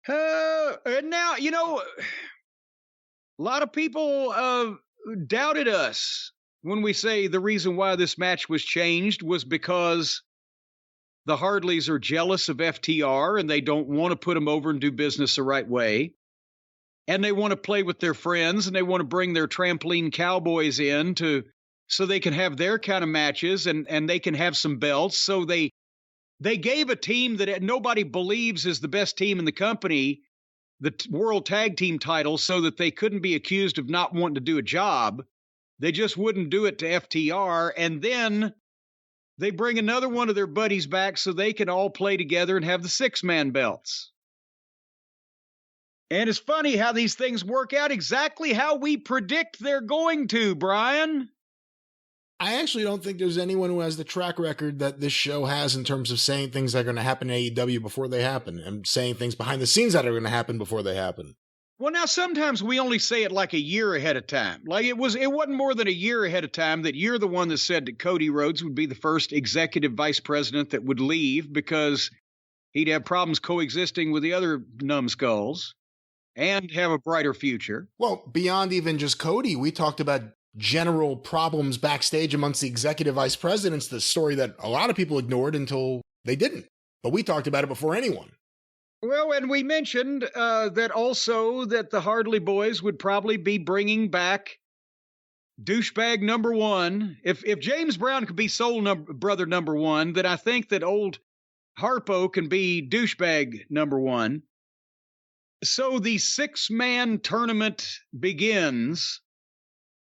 And now, a lot of people doubted us when we say the reason why this match was changed was because the Hardleys are jealous of FTR and they don't want to put them over and do business the right way. And they want to play with their friends and they want to bring their trampoline cowboys in so they can have their kind of matches and they can have some belts. So they gave a team that nobody believes is the best team in the company the World Tag Team title so that they couldn't be accused of not wanting to do a job. They just wouldn't do it to FTR. And then they bring another one of their buddies back so they can all play together and have the 6-man belts. And it's funny how these things work out exactly how we predict they're going to, Brian. I actually don't think there's anyone who has the track record that this show has in terms of saying things that are going to happen in AEW before they happen and saying things behind the scenes that are going to happen before they happen. Well, now sometimes we only say it like a year ahead of time. Like it wasn't more than a year ahead of time that you're the one that said that Cody Rhodes would be the first executive vice president that would leave because he'd have problems coexisting with the other numbskulls and have a brighter future. Well, beyond even just Cody, we talked about general problems backstage amongst the executive vice presidents, the story that a lot of people ignored until they didn't. But we talked about it before anyone. Well, and we mentioned that also that the Hardley boys would probably be bringing back douchebag number one. If James Brown could be soul brother number one, then I think that old Harpo can be douchebag number one. So the 6-man tournament begins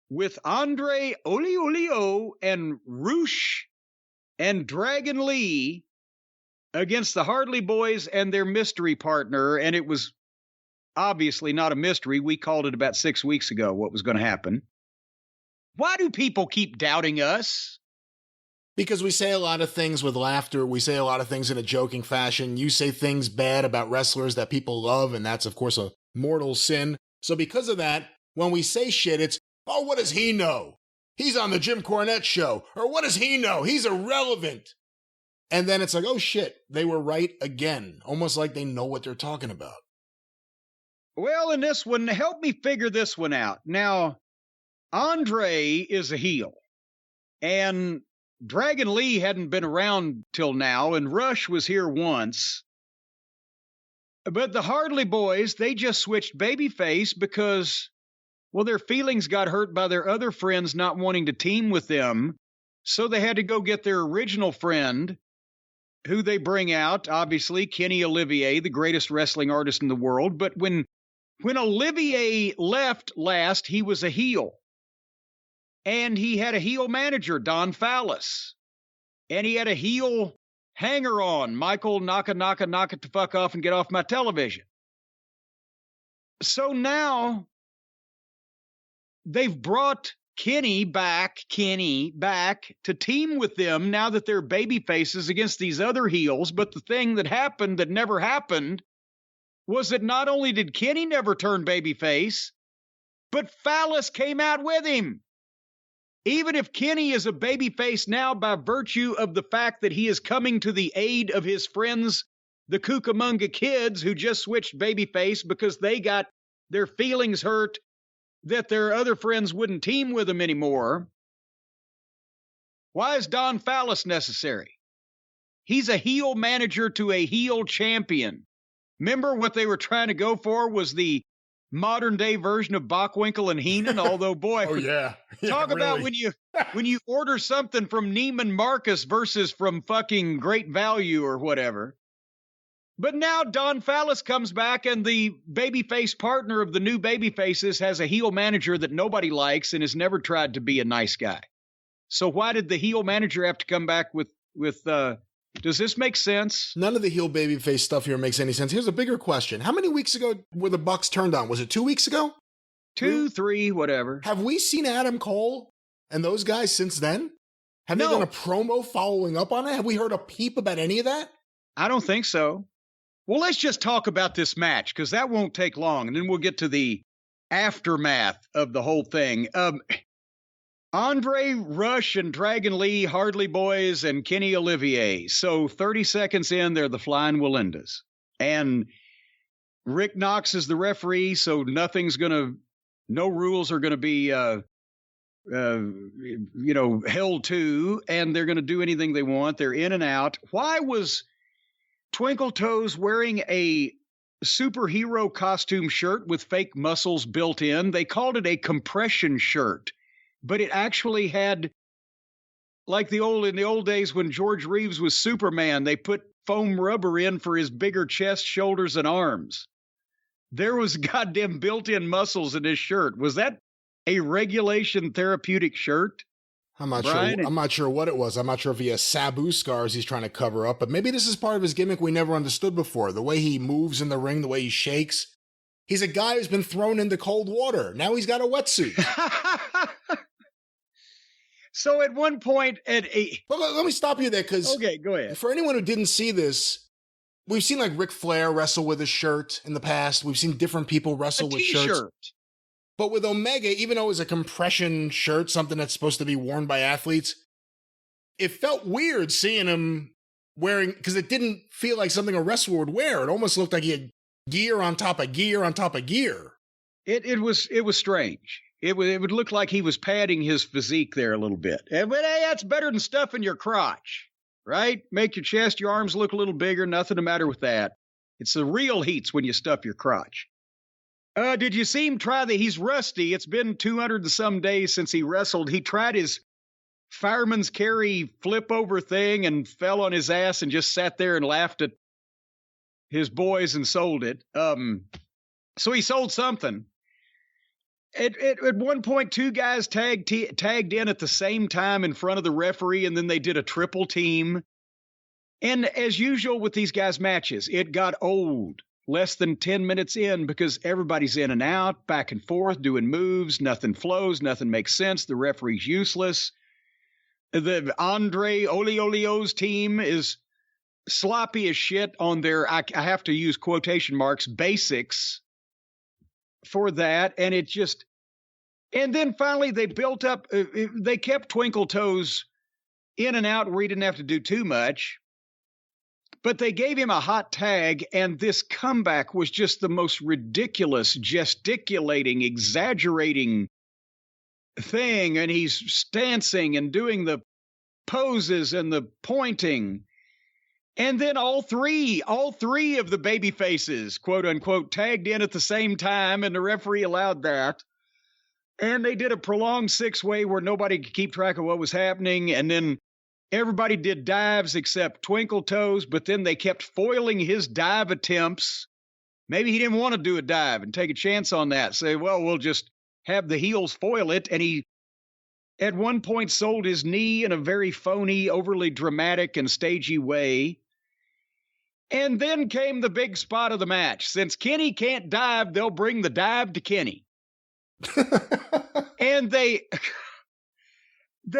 with Andre Olio and Roosh and Dragon Lee against the Hardley boys and their mystery partner. And it was obviously not a mystery. We called it about 6 weeks ago what was going to happen. Why do people keep doubting us? Because we say a lot of things with laughter. We say a lot of things in a joking fashion. You say things bad about wrestlers that people love, and that's, of course, a mortal sin. So because of that, when we say shit, it's, oh, what does he know? He's on the Jim Cornette show. Or what does he know? He's irrelevant. And then it's like, oh shit, they were right again. Almost like they know what they're talking about. Well, in this one, help me figure this one out. Now, Andre is a heel. And Dragon Lee hadn't been around till now, and Rush was here once. But the Hardley boys, they just switched babyface because, well, their feelings got hurt by their other friends not wanting to team with them. So they had to go get their original friend, who they bring out, obviously, Kenny Olivier, the greatest wrestling artist in the world. But when Olivier left last, he was a heel. And he had a heel manager, Don Fallis. And he had a heel hanger-on, Michael knock it the fuck off and get off my television. So now they've brought Kenny back to team with them now that they're baby faces against these other heels. But the thing that happened that never happened was that not only did Kenny never turn babyface, but Fallis came out with him. Even if Kenny is a babyface now by virtue of the fact that he is coming to the aid of his friends, the Cucamonga Kids, who just switched babyface because they got their feelings hurt that their other friends wouldn't team with them anymore. Why is Don Fallis necessary? He's a heel manager to a heel champion. Remember what they were trying to go for was the modern day version of Bockwinkel and Heenan, although boy, oh yeah, talk really. About when you order something from Neiman Marcus versus from fucking Great Value or whatever. But now Don Fallis comes back and the babyface partner of the new babyfaces has a heel manager that nobody likes and has never tried to be a nice guy. So why did the heel manager have to come back with does this make sense? None of the heel babyface stuff here makes any sense. Here's a bigger question. How many weeks ago were the Bucks turned on? Was it 2 weeks ago? 2, 3, whatever. Have we seen Adam Cole and those guys since then? Have they done a promo following up on it? Have we heard a peep about any of that? I don't think so. Well, let's just talk about this match because that won't take long. And then we'll get to the aftermath of the whole thing. Andre, Rush, and Dragon Lee, Hardley boys, and Kenny Olivier. So 30 seconds in, they're the Flying Wallendas. And Rick Knox is the referee, so no rules are going to be, held to, and they're going to do anything they want. They're in and out. Why was Twinkle Toes wearing a superhero costume shirt with fake muscles built in? They called it a compression shirt, but it actually had, like in the old days when George Reeves was Superman, they put foam rubber in for his bigger chest, shoulders, and arms. There was goddamn built-in muscles in his shirt. Was that a regulation therapeutic shirt? I'm not sure. I'm not sure what it was. I'm not sure if he has Sabu scars he's trying to cover up, but maybe this is part of his gimmick we never understood before. The way he moves in the ring, the way he shakes. He's a guy who's been thrown into cold water. Now he's got a wetsuit. So at one point, let me stop you there, because okay, go ahead. For anyone who didn't see this, we've seen like Ric Flair wrestle with a shirt in the past. We've seen different people wrestle with shirts. But with Omega, even though it was a compression shirt, something that's supposed to be worn by athletes, it felt weird seeing him wearing, because it didn't feel like something a wrestler would wear. It almost looked like he had gear on top of gear on top of gear. It was strange. It would look like he was padding his physique there a little bit. But hey, that's better than stuffing your crotch, right? Make your chest, your arms look a little bigger. Nothing the matter with that. It's the real heats when you stuff your crotch. Did you see him try he's rusty. It's been 200 and some days since he wrestled. He tried his fireman's carry flip over thing and fell on his ass and just sat there and laughed at his boys and sold it. So he sold something. At one point, two guys tagged in at the same time in front of the referee, and then they did a triple team. And as usual with these guys' matches, it got old less than 10 minutes in because everybody's in and out, back and forth, doing moves. Nothing flows. Nothing makes sense. The referee's useless. The Andre Olio's team is sloppy as shit on their, I have to use quotation marks, basics for that. And it just, and then finally they built up, they kept Twinkle Toes in and out where he didn't have to do too much. But they gave him a hot tag, and this comeback was just the most ridiculous, gesticulating, exaggerating thing. And he's stancing and doing the poses and the pointing. And then all three of the baby faces, quote unquote, tagged in at the same time, and the referee allowed that. And they did a prolonged 6-way where nobody could keep track of what was happening. And then everybody did dives except Twinkle Toes, but then they kept foiling his dive attempts. Maybe he didn't want to do a dive and take a chance on that. Say, well, we'll just have the heels foil it. And he, at one point, sold his knee in a very phony, overly dramatic and stagey way. And then came the big spot of the match. Since Kenny can't dive, they'll bring the dive to Kenny. And they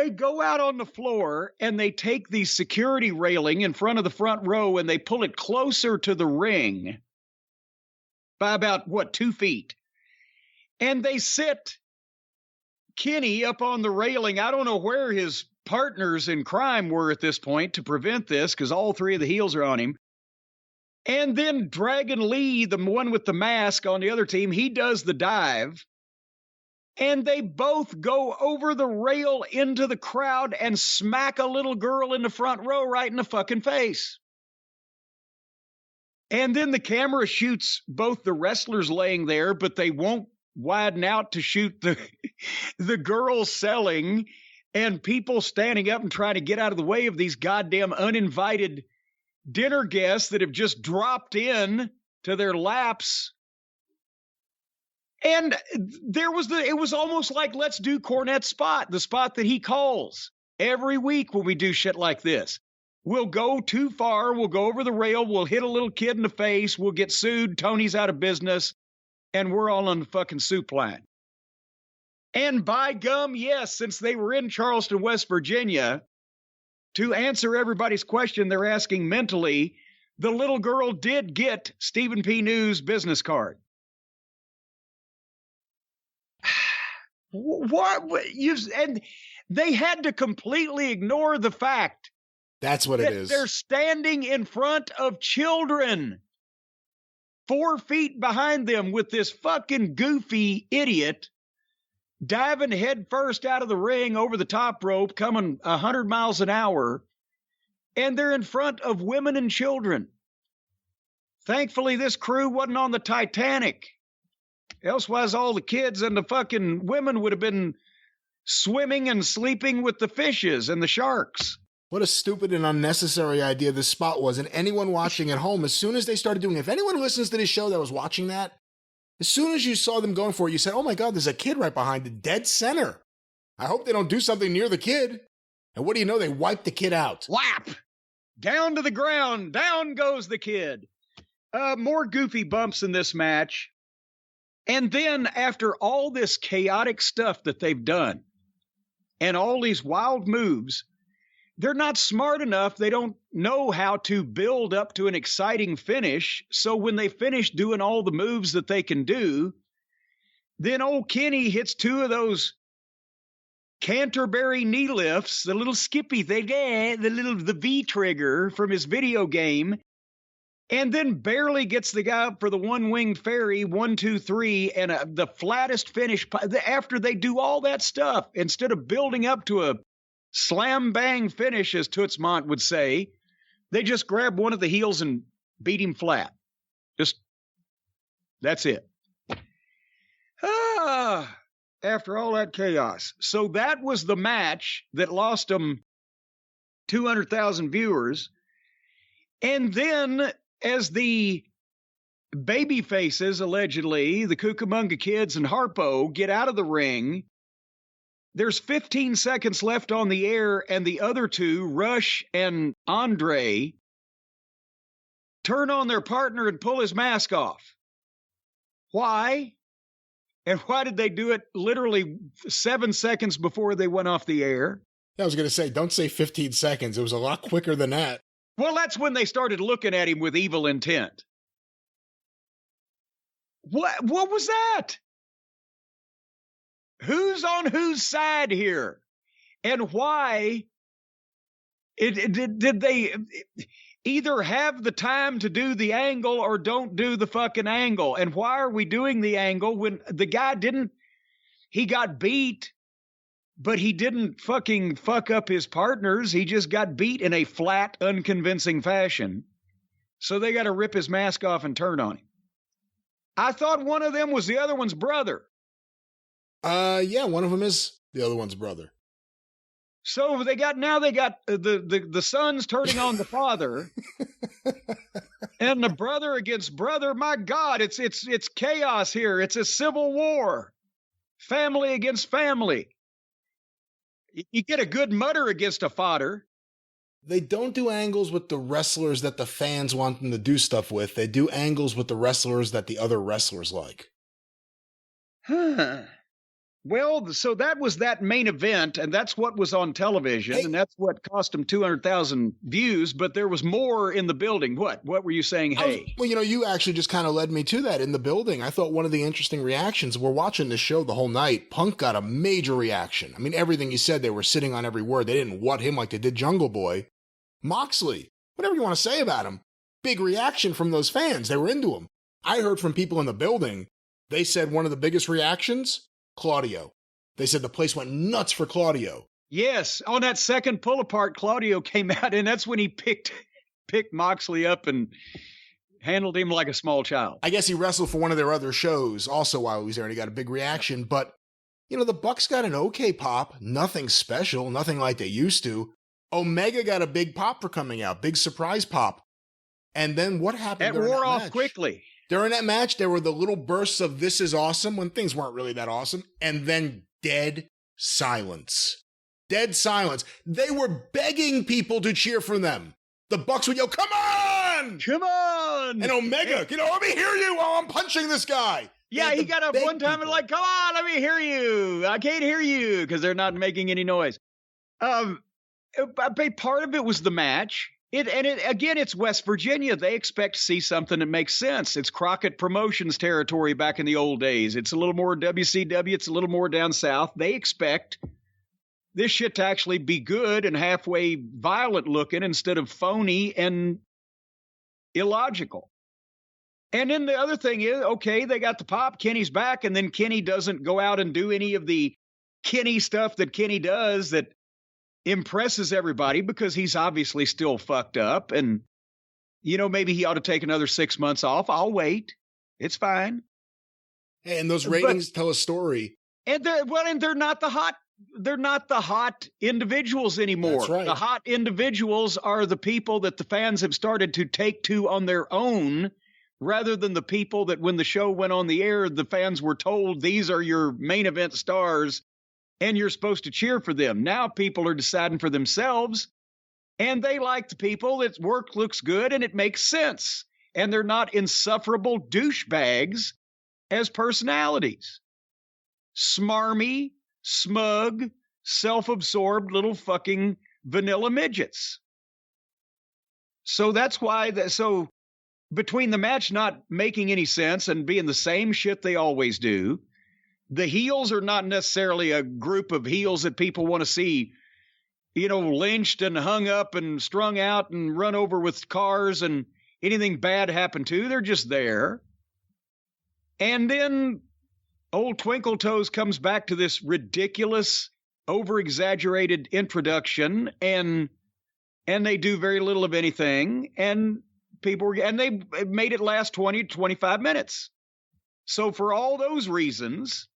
go out on the floor and they take the security railing in front of the front row and they pull it closer to the ring by about, 2 feet. And they sit Kenny up on the railing. I don't know where his partners in crime were at this point to prevent this, because all three of the heels are on him. And then Dragon Lee, the one with the mask on the other team, he does the dive. And they both go over the rail into the crowd and smack a little girl in the front row right in the fucking face. And then the camera shoots both the wrestlers laying there, but they won't widen out to shoot the girls selling and people standing up and trying to get out of the way of these goddamn uninvited dinner guests that have just dropped in to their laps. And it was almost like, let's do Cornette's spot, the spot that he calls every week when we do shit like this. We'll go too far. We'll go over the rail. We'll hit a little kid in the face. We'll get sued. Tony's out of business. And we're all on the fucking soup line. And by gum, yes, since they were in Charleston, West Virginia, to answer everybody's question they're asking mentally, the little girl did get Stephen P. News' business card. And they had to completely ignore the fact that's what it is. They're standing in front of children. 4 feet behind them with this fucking goofy idiot diving headfirst out of the ring over the top rope, coming 100 miles an hour, and they're in front of women and children. Thankfully, this crew wasn't on the Titanic. Elsewise, all the kids and the fucking women would have been swimming and sleeping with the fishes and the sharks. What a stupid and unnecessary idea this spot was. And anyone watching at home, as soon as they started doing it, if anyone listens to this show that was watching that, as soon as you saw them going for it, you said, oh my God, there's a kid right behind the dead center. I hope they don't do something near the kid. And what do you know? They wiped the kid out. Whap! Down to the ground. Down goes the kid. More goofy bumps in this match. And then after all this chaotic stuff that they've done and all these wild moves, they're not smart enough. They don't know how to build up to an exciting finish. So when they finish doing all the moves that they can do, then old Kenny hits 2 of those Canterbury knee lifts, the little skippy thing, the V trigger from his video game, and then barely gets the guy up for the one-winged fairy, 1, 2, 3, and the flattest finish. After they do all that stuff, instead of building up to a slam-bang finish, as Tootsmont would say, they just grab one of the heels and beat him flat. That's it. After all that chaos. So that was the match that lost them 200,000 viewers. And then, as the baby faces, allegedly, the Cucamonga Kids and Harpo get out of the ring, there's 15 seconds left on the air, and the other 2, Rush and Andrade, turn on their partner and pull his mask off. Why? And why did they do it literally 7 seconds before they went off the air? I was going to say, don't say 15 seconds. It was a lot quicker than that. Well, that's when they started looking at him with evil intent. What was that? Who's on whose side here? And why did they either have the time to do the angle or don't do the fucking angle? And why are we doing the angle when the guy he got beat, but he didn't fucking fuck up his partners. He just got beat in a flat, unconvincing fashion. So they got to rip his mask off and turn on him. I thought one of them was the other one's brother. Yeah, one of them is the other one's brother. So they got the sons turning on the father, and the brother against brother. My God, it's chaos here. It's a civil war, family against family. You get a good mutter against a fodder. They don't do angles with the wrestlers that the fans want them to do stuff with. They do angles with the wrestlers that the other wrestlers like. Well, so that was that main event, and that's what was on television, and that's what cost them 200,000 views, but there was more in the building. What were you saying, hey? Well, you actually just kind of led me to that in the building. I thought one of the interesting reactions, we're watching this show the whole night, Punk got a major reaction. I mean, everything he said, they were sitting on every word. They didn't what him like they did Jungle Boy. Moxley, whatever you want to say about him, big reaction from those fans. They were into him. I heard from people in the building, they said one of the biggest reactions, Claudio. They said the place went nuts for Claudio. Yes, on that second pull apart, Claudio came out, and that's when he picked Moxley up and handled him like a small child. I guess he wrestled for one of their other shows also while he was there, and he got a big reaction. But, the Bucks got an okay pop. Nothing special, nothing like they used to. Omega got a big pop for coming out, big surprise pop. And then what happened? It wore off quickly. During that match, there were the little bursts of this is awesome when things weren't really that awesome. And then dead silence. Dead silence. They were begging people to cheer for them. The Bucks would yell, come on! Come on! And Omega, let me hear you while I'm punching this guy. Yeah, he got up one time and like, come on, let me hear you. I can't hear you because they're not making any noise. Part of it was the match. Again, it's West Virginia. They expect to see something that makes sense. It's Crockett Promotions territory back in the old days. It's a little more WCW. It's a little more down south. They expect this shit to actually be good and halfway violent looking instead of phony and illogical. And then the other thing is, okay, they got the pop, Kenny's back, and then Kenny doesn't go out and do any of the Kenny stuff that Kenny does that impresses everybody because he's obviously still fucked up. And, maybe he ought to take another 6 months off. I'll wait. It's fine. And those ratings tell a story. And they're not the hot individuals anymore. That's right. The hot individuals are the people that the fans have started to take to on their own, rather than the people that when the show went on the air, the fans were told these are your main event stars and you're supposed to cheer for them. Now people are deciding for themselves, and they like the people that work looks good and it makes sense. And they're not insufferable douchebags as personalities. Smarmy, smug, self-absorbed little fucking vanilla midgets. So that's why so between the match not making any sense and being the same shit they always do, the heels are not necessarily a group of heels that people want to see, lynched and hung up and strung out and run over with cars and anything bad happen to. They're just there. And then old Twinkle Toes comes back to this ridiculous, over-exaggerated introduction, and they do very little of anything, and they made it last 20 to 25 minutes. So for all those reasons,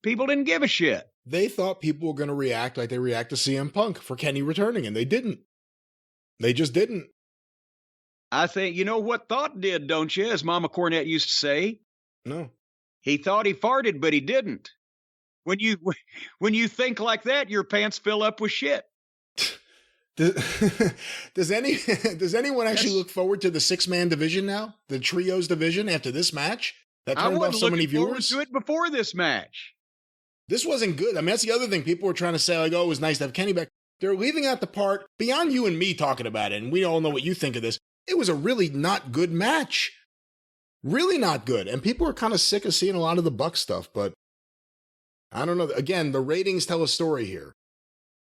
people didn't give a shit. They thought people were going to react like they react to CM Punk for Kenny returning, and they didn't. They just didn't. I think, what thought did, don't you? As Mama Cornette used to say. No. He thought he farted, but he didn't. When you think like that, your pants fill up with shit. Does anyone actually look forward to the 6-man division now? The trios division after this match? That turned off so many viewers? I wasn't looking forward to it before this match. This wasn't good. I mean, that's the other thing. People were trying to say, like, oh, it was nice to have Kenny back. They're leaving out the part, beyond you and me talking about it, and we all know what you think of this, it was a really not good match. Really not good. And people are kind of sick of seeing a lot of the Buck stuff, but I don't know. Again, the ratings tell a story here.